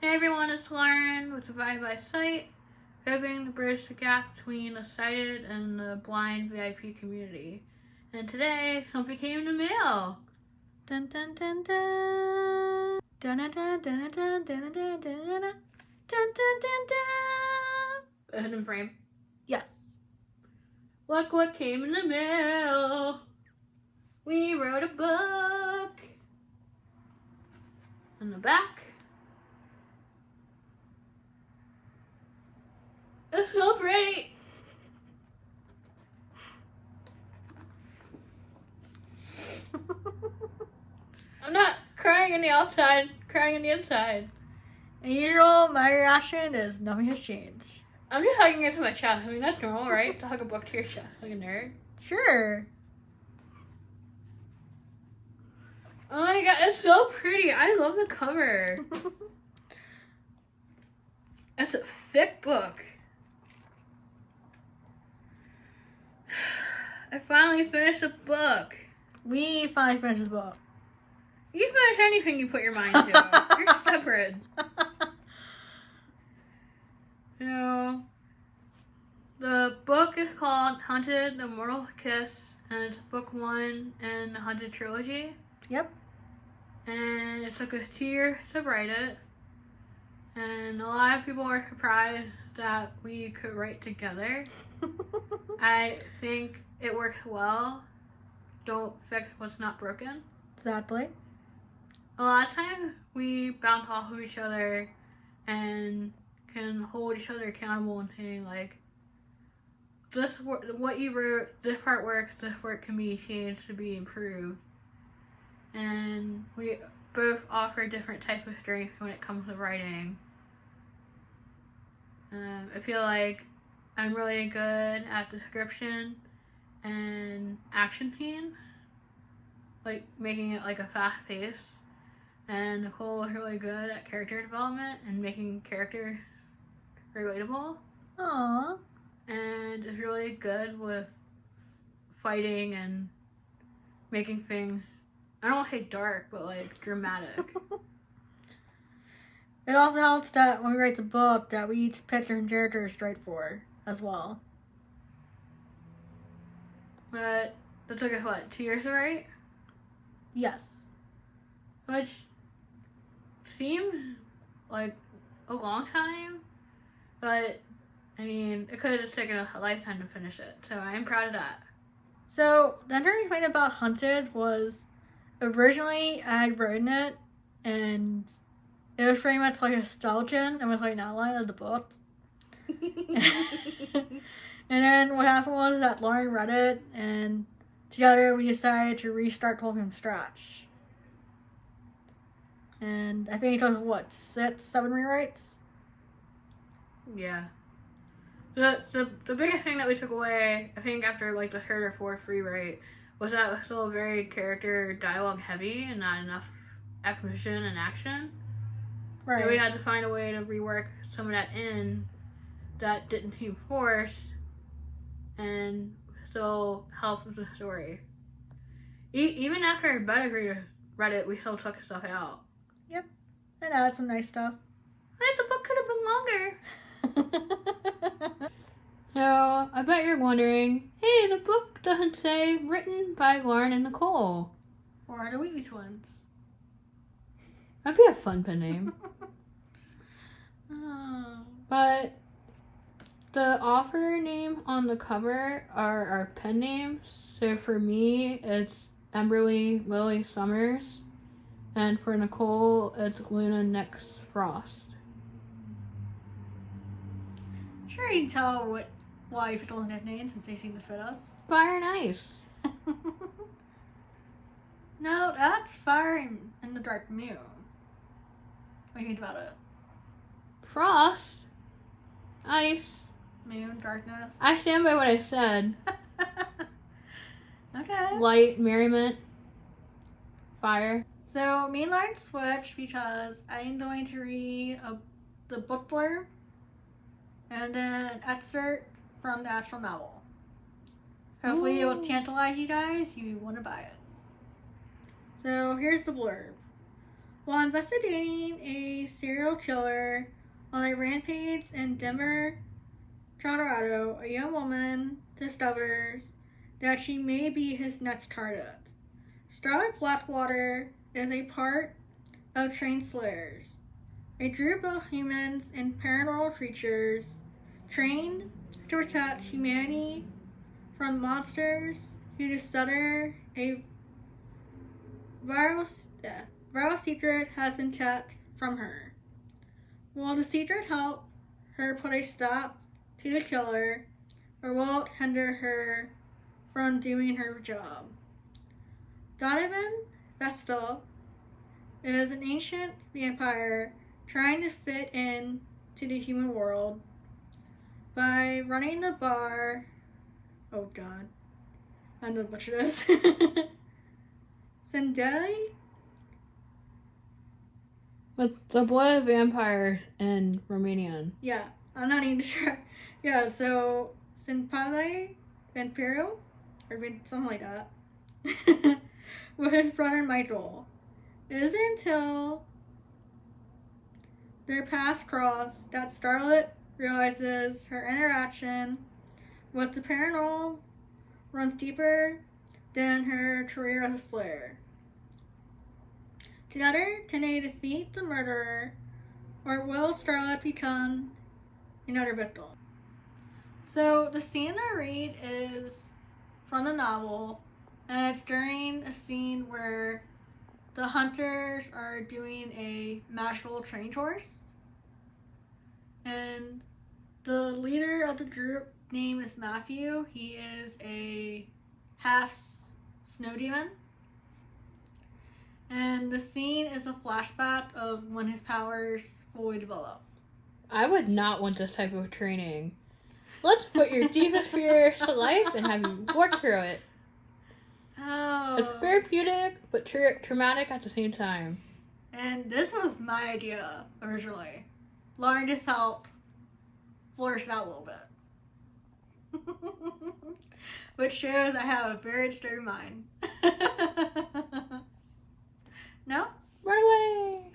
Hey everyone, it's Lauren with Survive by Sight, hoping to bridge the gap between the sighted and the blind VIP community. And today, something came in the mail. Dun dun dun dun. Dun dun dun dun dun dun dun dun dun dun dun dun. A hidden frame. Yes. Look what came in the mail. We wrote a book. In the back. It's so pretty. I'm not crying on the outside, crying on the inside. As usual, my reaction is nothing has changed. I'm just hugging it to my chest. I mean, that's normal, right? To hug a book to your chest like a nerd. Sure. Oh my god, it's so pretty. I love the cover. It's a thick book. I finally finished the book. We finally finished this book. You finish anything you put your mind to. You're stubborn. You know, the book is called Haunted, the Immortal Kiss, and it's book 1 in the Haunted trilogy. Yep. And it took us 2 years to write it. And a lot of people were surprised that we could write together. I think it works well. Don't fix what's not broken. Exactly. A lot of times we bounce off of each other and can hold each other accountable and saying like, this what you wrote, this part works, this part can be changed to be improved. And we both offer different types of strength when it comes to writing. I feel like I'm really good at description and action scene, like making it like a fast pace. And Nicole is really good at character development and making character relatable. Aww. And is really good with fighting and making things, I don't want to say dark, but like dramatic. It also helps that when we write the book that we each pick different characters straight for as well. But that took us what, 2 years to write? Yes. Which seemed like a long time, but I mean, it could have just taken a lifetime to finish it, so I'm proud of that. So, the interesting thing about Hunted was originally I had written it and it was pretty much like a skeleton and was like an outline of the book. And then what happened was that Lauren read it and together we decided to restart Tolkien from scratch. And I think it took, what, 6, 7 rewrites? Yeah. The biggest thing that we took away, I think after like the third or fourth rewrite, was that it was still very character dialogue heavy and not enough exposition and action. Right. So we had to find a way to rework some of that in that didn't seem forced and still helped with the story. Even after our beta reader read it, we still took stuff out. Yep. And added some nice stuff. I think the book could have been longer. So, I bet you're wondering, hey, the book doesn't say written by Lauren and Nicole. Or the Wheatley twins. That'd be a fun pen name. Oh. But the author name on the cover are our pen names. So for me, it's Emberly Lily Summers. And for Nicole, it's Luna Next Frost. Sure, you can tell why you put all the nicknames since they seem to fit us. Fire and Ice. No, that's Fire in the Dark Moon. What do you think about it? Frost. Ice. Moon, darkness. I stand by what I said. Okay. Light, merriment, fire. So, me and Lauren switched because I'm going to read the book blurb and then an excerpt from the actual novel. Hopefully it will tantalize you guys. You want to buy it. So, here's the blurb. While investigating a serial killer on a rampage in Denver, Colorado, a young woman discovers that she may be his next target. Starlight Blackwater is a part of Train Slayers, a group of humans and paranormal creatures trained to protect humanity from monsters who discover a viral secret has been kept from her. Will the secret help her put a stop to the killer, or will it hinder her from doing her job? Donovan Vestal is an ancient vampire trying to fit in to the human world by running the bar. Oh god, I know what it is. Sendeli? With the blood vampire in Romanian. Yeah, I'm not even sure. Yeah, so Senpale Imperial, or something like that, with his brother Michael. It isn't until their paths cross that Starlet realizes her interaction with the paranormal runs deeper than her career as a slayer. Together, can they defeat the murderer, or will Starlet become another victim? So the scene I read is from the novel, and it's during a scene where the hunters are doing a magical train course, and the leader of the group name is Matthew. He is a half snow demon, and the scene is a flashback of when his powers fully develop. I would not want this type of training. Let's put your deepest fears to life and have you work through it. Oh. It's therapeutic, but traumatic at the same time. And this was my idea originally. Lauren just helped flourish it out a little bit. Which shows I have a very disturbed mind. No? Run away!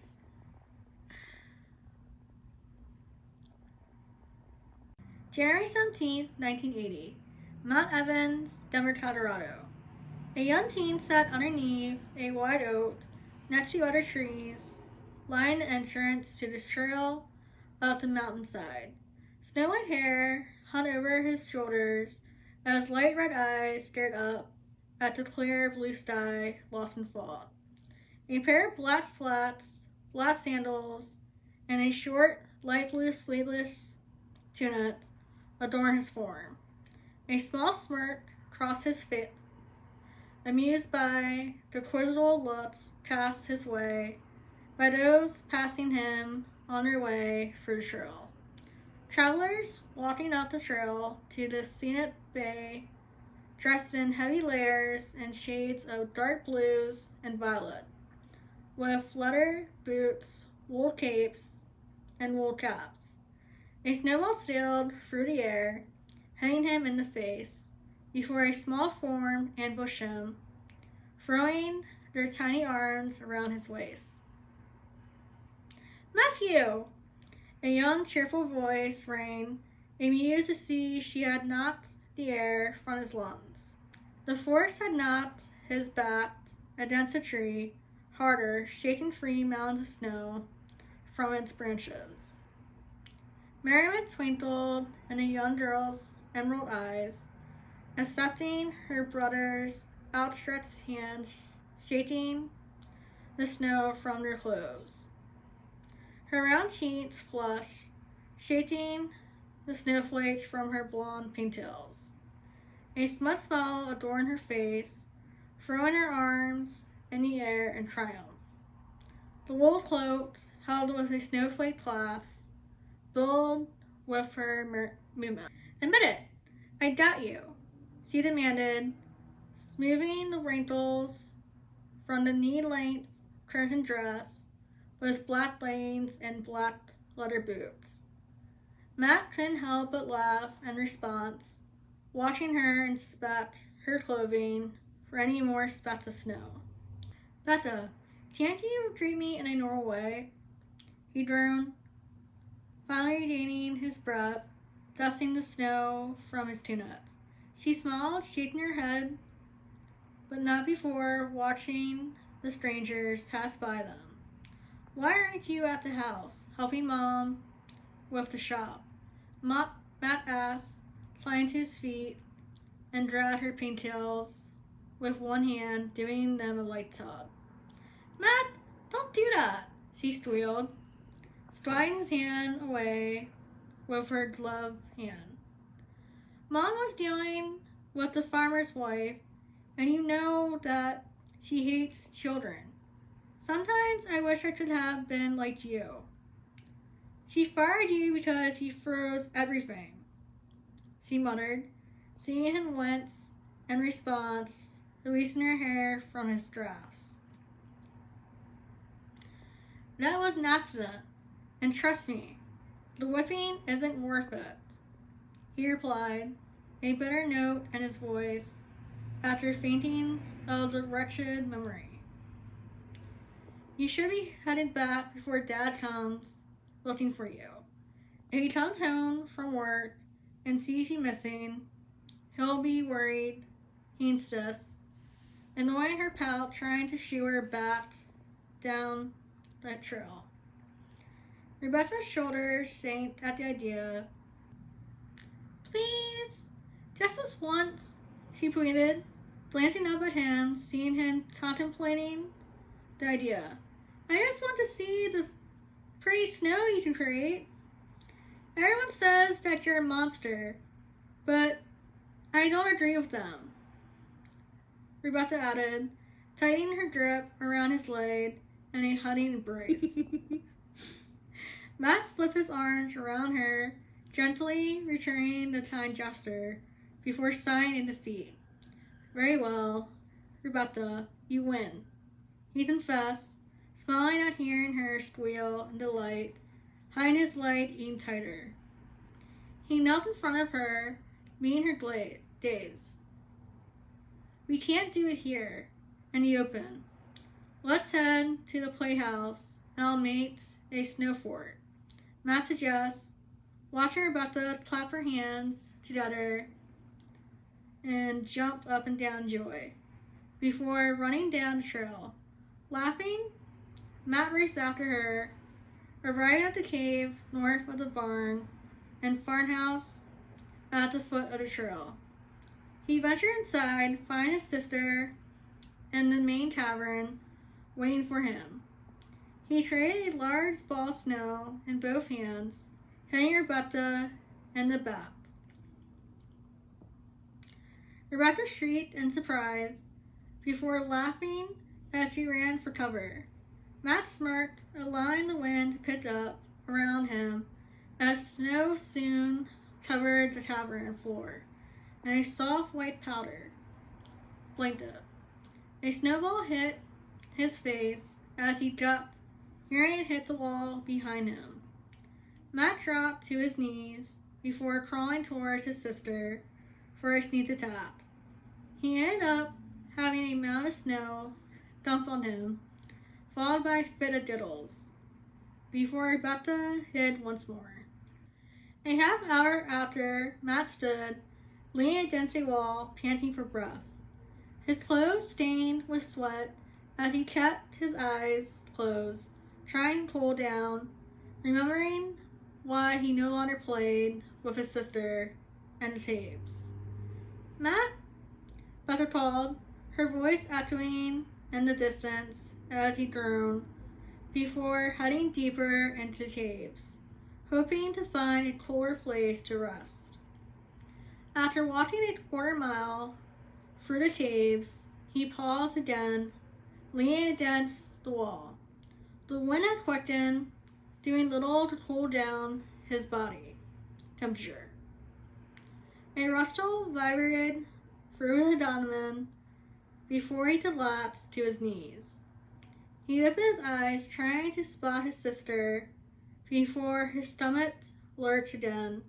January 17th, 1980. Mount Evans, Denver, Colorado. A young teen sat underneath a wide oak next to other trees, lined the entrance to the trail up the mountainside. Snow-white hair hung over his shoulders as light red eyes stared up at the clear blue sky lost in fog. A pair of black slats, black sandals, and a short, light blue sleeveless tunic adorned his form. A small smirk crossed his face, amused by the quizzical looks cast his way by those passing him on their way through the trail. Travelers walking up the trail to the scenic bay, dressed in heavy layers and shades of dark blues and violet, with leather boots, wool capes, and wool caps. A snowball sailed through the air, hitting him in the face, before a small form ambushed him, throwing their tiny arms around his waist. Matthew! A young, cheerful voice rang, amused to see she had knocked the air from his lungs. The force had knocked his back against a tree harder, shaking free mounds of snow from its branches. Merriment twinkled in the young girl's emerald eyes, accepting her brother's outstretched hands, shaking the snow from their clothes. Her round cheeks flushed, shaking the snowflakes from her blonde pigtails. A smut smile adorned her face, throwing her arms in the air in triumph. The wool cloak, held with a snowflake clasp, billowed with her movement. Admit it, I doubt you, she demanded, smoothing the wrinkles from the knee-length crimson dress with black leggings and black leather boots. Matt couldn't help but laugh in response, watching her inspect her clothing for any more specks of snow. Becca, Can't you treat me in a normal way? He droned, finally regaining his breath, dusting the snow from his tunic. She smiled, shaking her head, but not before watching the strangers pass by them. Why aren't you at the house, helping Mom with the shop? Matt asked, climbing to his feet, and dragged her pigtails with one hand, giving them a light tug. Matt, don't do that, she squealed, sliding his hand away with her gloved hand. Mom was dealing with the farmer's wife, and you know that she hates children. Sometimes I wish I could have been like you. She fired you because you froze everything, she muttered, seeing him wince in response, releasing her hair from his grasp. That was an accident, and trust me, the whipping isn't worth it, he replied, a bitter note in his voice, after fainting of the wretched memory. You should be headed back before Dad comes looking for you. If he comes home from work and sees you missing, he'll be worried, he insists, annoying her pal trying to shoo her back down that trail. Rebecca's shoulders sank at the idea. Please, just this once, she pleaded, glancing up at him, seeing him contemplating the idea. I just want to see the pretty snow you can create. Everyone says that you're a monster, but I don't agree with them, Rebecca added, tightening her grip around his leg in a hugging embrace. Matt slipped his arms around her, gently returning the kind gesture before sighing in defeat. Very well, Rebecca, you win, he confessed, smiling at hearing her squeal in delight, hiding his leg even tighter. He knelt in front of her, meeting her gaze. We can't do it here, in the open. Let's head to the playhouse, and I'll make a snow fort, Matt suggests, watching Rebecca clap her hands together and jump up and down in joy, before running down the trail. Laughing, Matt raced after her, arriving at the cave north of the barn and farmhouse at the foot of the trail. He ventured inside, finding his sister in the main tavern waiting for him. He carried a large ball of snow in both hands, hitting Rebecca in the back. Rebecca shrieked in surprise before laughing as she ran for cover. Matt smirked, allowing the wind to pick up around him as snow soon covered the tavern floor in a soft white powder blanket. A snowball hit his face as he ducked, hearing it hit the wall behind him. Matt dropped to his knees before crawling towards his sister for a sneak attack. He ended up having a mound of snow dumped on him, followed by a fit of diddles, before Rebecca hid once more. A half hour after, Matt stood, leaning against a wall, panting for breath. His clothes stained with sweat as he kept his eyes closed, trying to cool down, remembering why he no longer played with his sister and the caves. Matt, Becca called, her voice echoing in the distance as he groaned, before heading deeper into the caves, hoping to find a cooler place to rest. After walking a quarter mile through the caves, he paused again, leaning against the wall. The wind had quickened, doing little to cool down his body temperature. A rustle vibrated through his abdomen before he collapsed to his knees. He opened his eyes, trying to spot his sister before his stomach lurched again,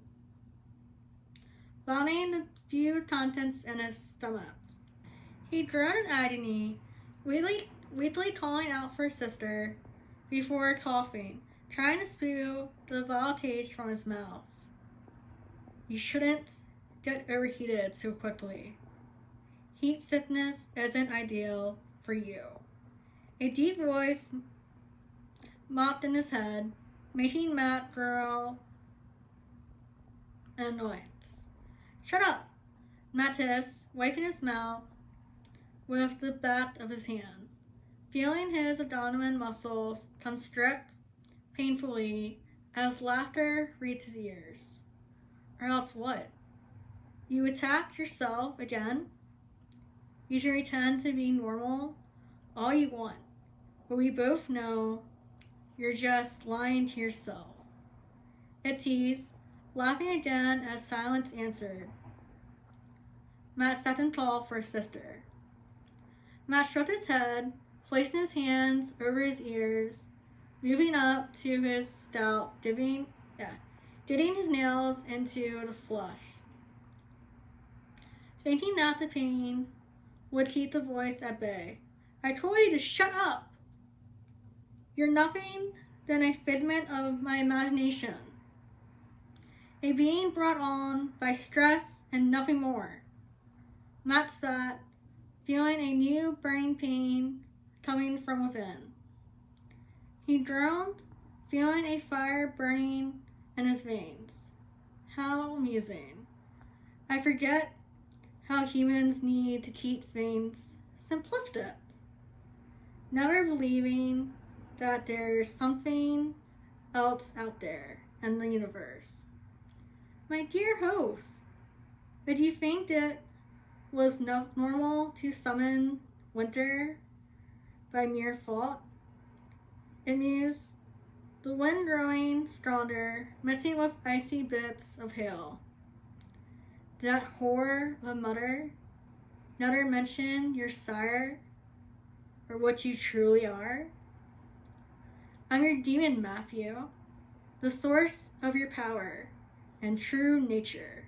vomiting the few contents in his stomach. He groaned in agony, weakly calling out for his sister before coughing, trying to spew the vile taste from his mouth. You shouldn't get overheated so quickly. Heat sickness isn't ideal for you. A deep voice mopped in his head, making Matt growl in annoyance. Shut up! Matt hissed, wiping his mouth with the back of his hand, feeling his abdomen muscles constrict painfully as laughter reached his ears. Or else what? You attacked yourself again? You should pretend to be normal all you want, but we both know you're just lying to yourself. It teased, laughing again as silence answered. Matt stepped and called for his sister. Matt stroked his head, placing his hands over his ears, moving up to his scalp, digging his nails into the flesh. Thinking that the pain would keep the voice at bay. I told you to shut up! You're nothing than a figment of my imagination. A being brought on by stress and nothing more. Matt sat, feeling a new burning pain coming from within. He groaned, feeling a fire burning in his veins. How amusing. I forget how humans need to keep things simplistic. Never believing that there's something else out there in the universe. My dear host, did you think it was normal to summon winter by mere thought? It mused, the wind growing stronger, mixing with icy bits of hail. Did that horror of a mother never mention your sire or what you truly are? I'm your demon, Matthew, the source of your power and true nature.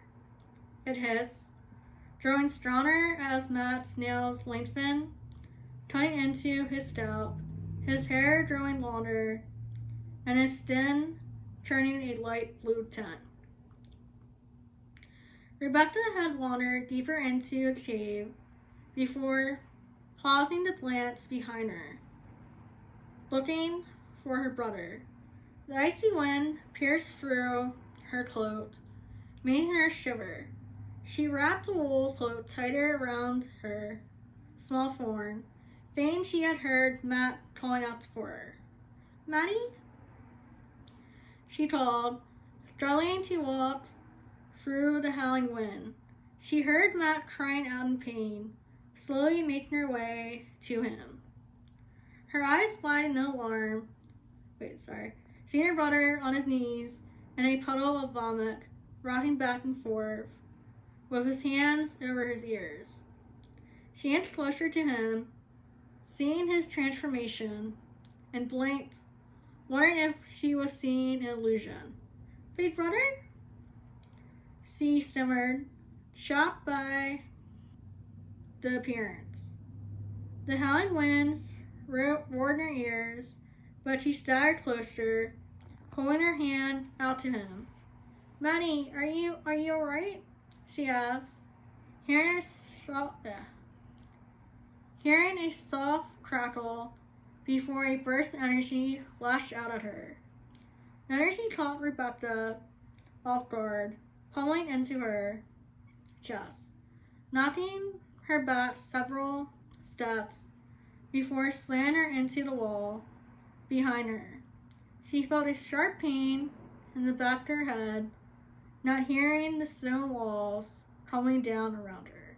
It hissed, growing stronger as Matt's nails lengthened, cutting into his scalp, his hair growing longer, and his skin turning a light blue tint. Rebecca had wandered deeper into the cave before pausing to glance behind her, looking for her brother. The icy wind pierced through her cloak, making her shiver. She wrapped the wool cloak tighter around her small form, feigning she had heard Matt calling out for her. Maddie? She called, struggling to walk through the howling wind. She heard Matt crying out in pain, slowly making her way to him. Her eyes wide in alarm. Seeing her brother on his knees in a puddle of vomit, rocking back and forth, with his hands over his ears. She inched closer to him, seeing his transformation, and blinked, wondering if she was seeing an illusion. Big brother? She simmered, shocked by the appearance. The howling winds roared in her ears, but she staggered closer, holding her hand out to him. Maddie, are you alright? She asked, hearing a soft crackle before a burst of energy lashed out at her. The energy caught Rebecca off guard, pummeling into her chest, knocking her back several steps before slamming her into the wall behind her. She felt a sharp pain in the back of her head, not hearing the stone walls crumbling down around her.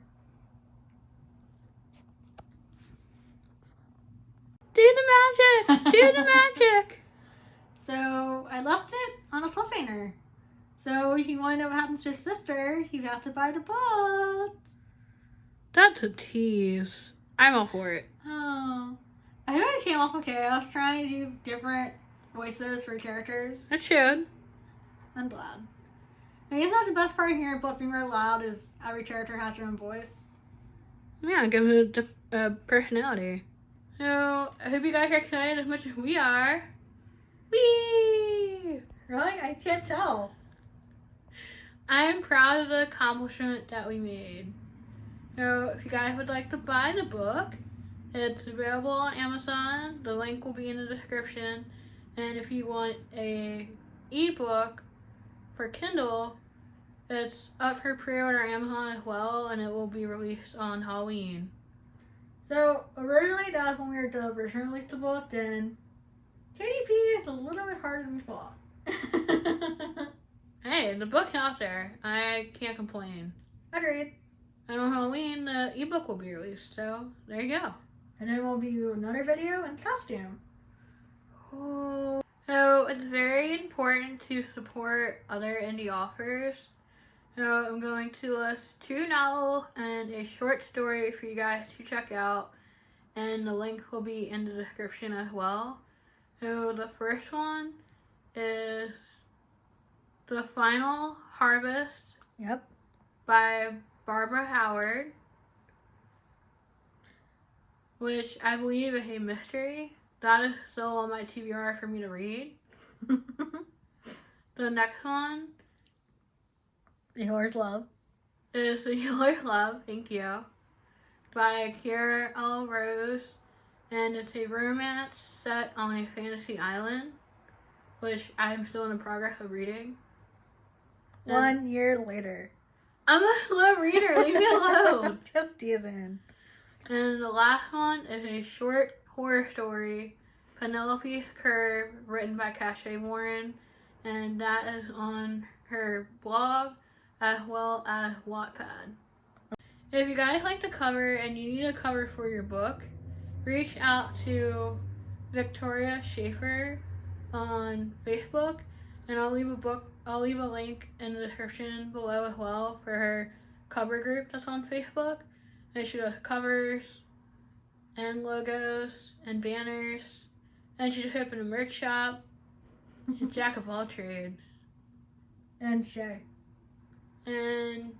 Do the magic! Do the magic! So I left it on a cliffhanger. So if you want to know what happens to his sister, you have to buy the book. That's a tease. I'm all for it. Oh. I know it came off okay. I was trying to do different voices for characters. It should. I'm glad. I guess that's the best part of hearing a book being read loud is every character has their own voice. Yeah, give it a personality. So, I hope you guys are excited as much as we are. Whee! Really? I can't tell. I'm proud of the accomplishment that we made. So, if you guys would like to buy the book, it's available on Amazon. The link will be in the description. And if you want a ebook for Kindle, it's up for pre-order on Amazon as well, and it will be released on Halloween. So originally that was when we were to originally release the book, then KDP is a little bit harder than we thought. Hey, the book's out there. I can't complain. Agreed. And on Halloween, the ebook will be released, so there you go. And then we'll do another video in costume. Ooh. So it's very important to support other indie authors. So I'm going to list 2 novels and a short story for you guys to check out, and the link will be in the description as well. So the first one is The Final Harvest. Yep. By Barbara Howard, which I believe is a mystery. That is still on my TBR for me to read. The next one The Healer's Love. is The Healer's Love, thank you, by Kiera L. Rose, and it's a romance set on a fantasy island, which I'm still in the progress of reading. 1 year later. I'm a slow reader, leave me alone. Just teasing. And the last one is a short horror story, Penelope's Curve, written by Cache Warren, and that is on her blog as well as Wattpad. If you guys like the cover and you need a cover for your book, reach out to Victoria Schaefer on Facebook, and I'll leave a link in the description below as well for her cover group that's on Facebook. And she does covers and logos and banners, and she just opened a merch shop. Jack of all trades. And Shay. And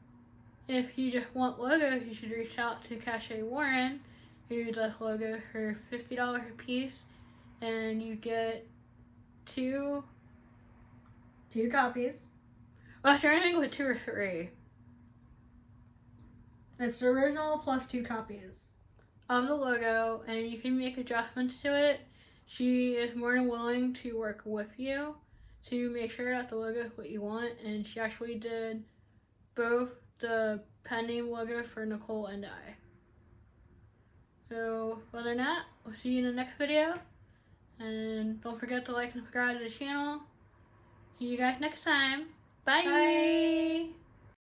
if you just want logos, you should reach out to Cache Warren, who does logos for $50 a piece, and you get 2 copies. Well, I was trying to think with 2 or 3 It's the original plus 2 copies. of the logo, and you can make adjustments to it. She is more than willing to work with you to make sure that the logo is what you want, and she actually did both the pen name logo for Nicole and I. So, other than that, we'll see you in the next video, and don't forget to like and subscribe to the channel. See you guys next time. Bye! Bye.